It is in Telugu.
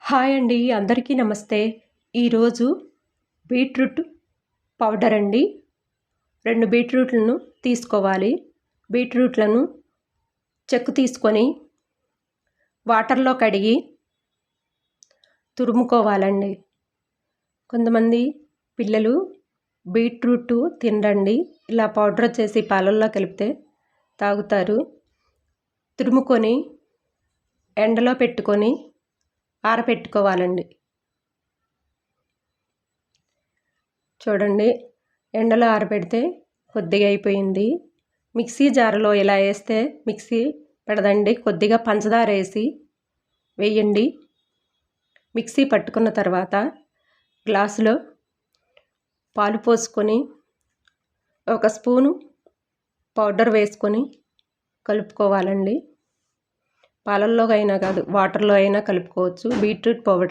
హాయ్ అండి, అందరికీ నమస్తే. ఈరోజు బీట్రూట్ పౌడర్ అండి. 2 బీట్రూట్లను తీసుకోవాలి. బీట్రూట్లను చెక్కు తీసుకొని వాటర్లో కడిగి తురుముకోవాలండి. కొంతమంది పిల్లలు బీట్రూట్ తినరండి. ఇలా పౌడర్ చేసి పాలల్లో కలిపితే తాగుతారు. తురుముకొని ఎండలో పెట్టుకొని ఆరబెట్టుకోవాలండి. చూడండి, ఎండలో ఆరబెడితే కొద్దిగా అయిపోయింది. మిక్సీ జార్లో ఇలా వేస్తే మిక్సీ పడదండి. కొద్దిగా పంచదార వేయండి. మిక్సీ పట్టుకున్న తర్వాత గ్లాసులో పాలు పోసుకొని 1 స్పూను పౌడర్ వేసుకొని కలుపుకోవాలండి. పాలల్లో అయినా కాదు, వాటర్లో అయినా కలుపుకోవచ్చు. Beetroot powder